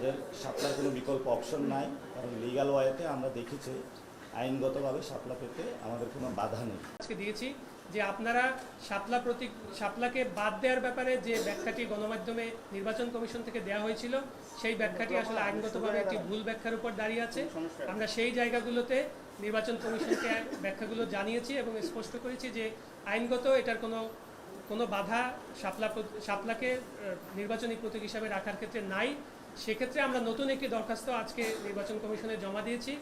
আমাদের শাপলার কোনো বিকল্প অপশন নাই, কারণ লিগ্যাল ওয়েতে আমরা দেখেছি আইনগতভাবে শাপলা পেতে আমাদের কোনো বাধা নেই। আজকে দিয়েছি যে আপনারা শাপলাকে বাদ দেওয়ার ব্যাপারে যে ব্যাখ্যাটি গণমাধ্যমে নির্বাচন কমিশন থেকে দেওয়া হয়েছিল সেই ব্যাখ্যাটি আসলে আইনগতভাবে একটি ভুল ব্যাখ্যার উপর দাঁড়িয়ে আছে। আমরা সেই জায়গাগুলোতে নির্বাচন কমিশনকে ব্যাখ্যাগুলো জানিয়েছি এবং স্পষ্ট করেছি যে আইনগত এটার কোনো বাধা শাপলাকে নির্বাচনী প্রতীক হিসাবে রাখার ক্ষেত্রে নাই। সেক্ষেত্রে আমরা নতুন একটি দরখাস্ত আজকে নির্বাচন কমিশনে জমা দিয়েছি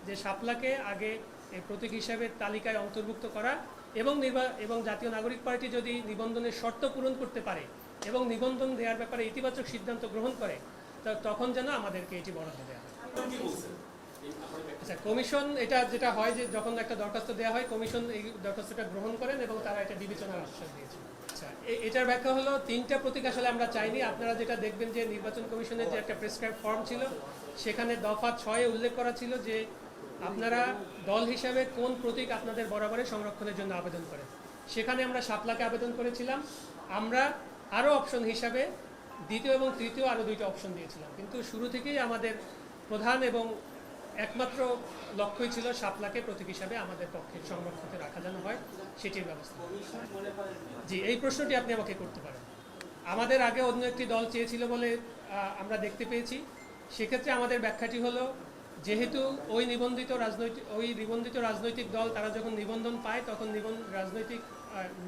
যে শাপলাকে আগে এই প্রতীক হিসাবে তালিকায় অন্তর্ভুক্ত করা এবং জাতীয় নাগরিক পার্টি যদি নিবন্ধনের শর্ত পূরণ করতে পারে এবং নিবন্ধন দেওয়ার ব্যাপারে ইতিবাচক সিদ্ধান্ত গ্রহণ করে তখন যেন আমাদেরকে এটি বরাদ্দ দেওয়া হয়। আচ্ছা, কমিশন যেটা হয় যে যখন একটা দরখাস্ত দেওয়া হয় কমিশন এই দরখাস্তটা গ্রহণ করেন এবং তারা এটা বিবেচনার আশ্বাস দিয়েছে। আচ্ছা, এটার ব্যাখ্যা হলো 3টা প্রতীক আসলে আমরা চাইনি। আপনারা যেটা দেখবেন যে নির্বাচন কমিশনের যে একটা প্রেসক্রাইব ফর্ম ছিল সেখানে দফা 6 উল্লেখ করা ছিল যে আপনারা দল হিসাবে কোন প্রতীক আপনাদের বরাবরে সংরক্ষণের জন্য আবেদন করেন। সেখানে আমরা শাপলাকে আবেদন করেছিলাম। আমরা আরও অপশন হিসাবে 2য় এবং 3য় আরও 2টা অপশন দিয়েছিলাম, কিন্তু শুরু থেকেই আমাদের প্রধান এবং একমাত্র লক্ষ্যই ছিল শাপলাকে প্রতীক হিসাবে আমাদের পক্ষে সংরক্ষিত রাখা যেন হয় সেটির ব্যবস্থা। জি, এই প্রশ্নটি আপনি আমাকে করতে পারেন। আমাদের আগে অন্য একটি দল চেয়েছিল বলে আমরা দেখতে পেয়েছি। সেক্ষেত্রে আমাদের ব্যাখ্যাটি হলো যেহেতু ওই নিবন্ধিত রাজনৈতিক দল তারা যখন নিবন্ধন পায় তখন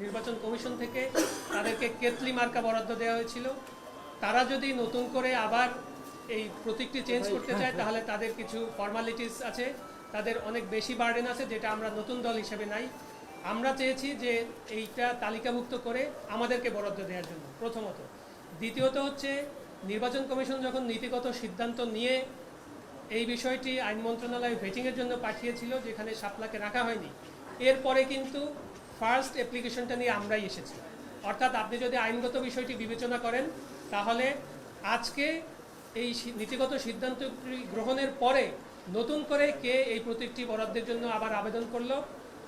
নির্বাচন কমিশন থেকে তাদেরকে কেতলি মার্কা বরাদ্দ দেওয়া হয়েছিল। তারা যদি নতুন করে আবার এই প্রতীকটি চেঞ্জ করতে চায় তাহলে তাদের কিছু ফর্মালিটিস আছে, তাদের অনেক বেশি বার্ডেন আছে, যেটা আমরা নতুন দল হিসেবে নাই। আমরা চেয়েছি যে এইটা তালিকাভুক্ত করে আমাদেরকে বরাদ্দ দেওয়ার জন্য প্রথমত। দ্বিতীয়ত হচ্ছে নির্বাচন কমিশন যখন নীতিগত সিদ্ধান্ত নিয়ে এই বিষয়টি আইন মন্ত্রণালয়ে ভেটিংয়ের জন্য পাঠিয়েছিল যেখানে শাপলাকে রাখা হয়নি, এরপরে কিন্তু ফার্স্ট অ্যাপ্লিকেশনটা নিয়ে আমরাই এসেছি। অর্থাৎ আপনি যদি আইনগত বিষয়টি বিবেচনা করেন তাহলে আজকে এই নীতিগত সিদ্ধান্ত গ্রহণের পরে নতুন করে কে এই প্রতীকটি বরাদ্দের জন্য আবার আবেদন করলো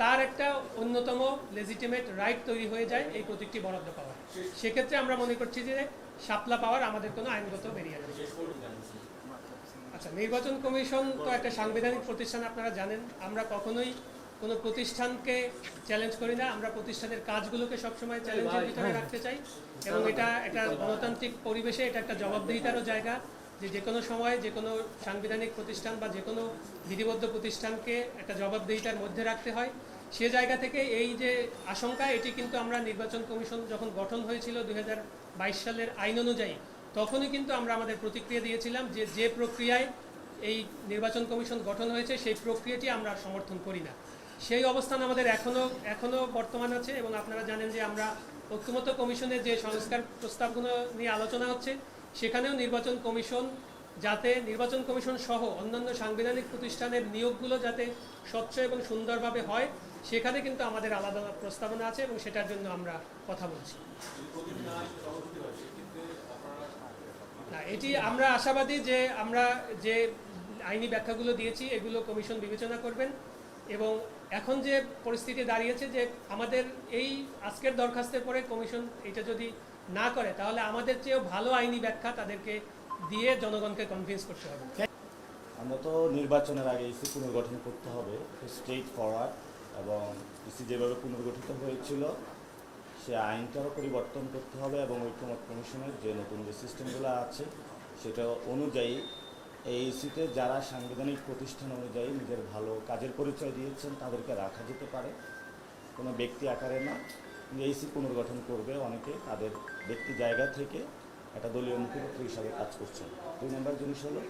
তার একটা অন্যতম লেজিটিমেট রাইট তৈরি হয়ে যায় এই প্রতীকটি বরাদ্দ পাওয়ার। সেক্ষেত্রে আমরা মনে করছি যে শাপলা পাওয়ার আমাদের কোনো আইনগত বেরিয়ে যাবে। আচ্ছা, নির্বাচন কমিশন তো একটা সাংবিধানিক প্রতিষ্ঠান, আপনারা জানেন। আমরা কখনোই কোনো প্রতিষ্ঠানকে চ্যালেঞ্জ করি না। আমরা প্রতিষ্ঠানের কাজগুলোকে সবসময় চ্যালেঞ্জের ভিতরে রাখতে চাই এবং এটা একটা গণতান্ত্রিক পরিবেশে এটা একটা জবাবদিহিতারও জায়গা যে কোনো সময় যে কোনো সাংবিধানিক প্রতিষ্ঠান বা যে কোনো বিধিবদ্ধ প্রতিষ্ঠানকে একটা জবাবদিহিতার মধ্যে রাখতে হয়। সে জায়গা থেকে এই যে আশঙ্কা, এটি কিন্তু আমরা নির্বাচন কমিশন যখন গঠন হয়েছিল 2022 সালের আইন অনুযায়ী তখনই কিন্তু আমরা আমাদের প্রতিক্রিয়া দিয়েছিলাম যে প্রক্রিয়ায় এই নির্বাচন কমিশন গঠন হয়েছে সেই প্রক্রিয়াটি আমরা সমর্থন করি না। সেই অবস্থান আমাদের এখনো বর্তমান আছে এবং আপনারা জানেন যে আমরা ঐক্যমত্য কমিশনের যে সংস্কার প্রস্তাবগুলো নিয়ে আলোচনা হচ্ছে সেখানেও নির্বাচন কমিশন সহ অন্যান্য সাংবিধানিক প্রতিষ্ঠানের নিয়োগগুলো যাতে স্বচ্ছ এবং সুন্দরভাবে হয় সেখানে কিন্তু আমাদের আলাদা প্রস্তাবনা আছে এবং সেটার জন্য আমরা কথা বলছি। না, এটি আমরা আশাবাদী যে আমরা যে আইনি ব্যাখ্যাগুলো দিয়েছি এগুলো কমিশন বিবেচনা করবেন এবং এখন যে পরিস্থিতি দাঁড়িয়েছে যে আমাদের এই আজকের দরখাস্তের পরে কমিশন এটা যদি না করে তাহলে আমাদের চেয়েও ভালো আইনি ব্যাখ্যা তাদেরকে দিয়ে জনগণকে কনভিন্স করতে হবে। আমরা তো নির্বাচনের আগে ইসি পুনর্গঠন করতে হবে, স্ট্রেট ফরওয়ার্ড, এবং ইসি যেভাবে পুনর্গঠিত হয়েছিল সে আইনটারও পরিবর্তন করতে হবে এবং ঐক্যমত্য কমিশনের যে নতুন যে সিস্টেমগুলো আছে সেটা অনুযায়ী এই ইসিতে যারা সাংবিধানিক প্রতিষ্ঠান অনুযায়ী নিজের ভালো কাজের পরিচয় দিয়েছেন তাদেরকে রাখা যেতে পারে, কোনো ব্যক্তি আকারে না। এইসি পুনর্গঠন করবে অনেকে তাদের ব্যক্তি জায়গা থেকে একটা দলীয় মুখপাত্র হিসাবে কাজ করছেন। 2 নম্বর জিনিস হলো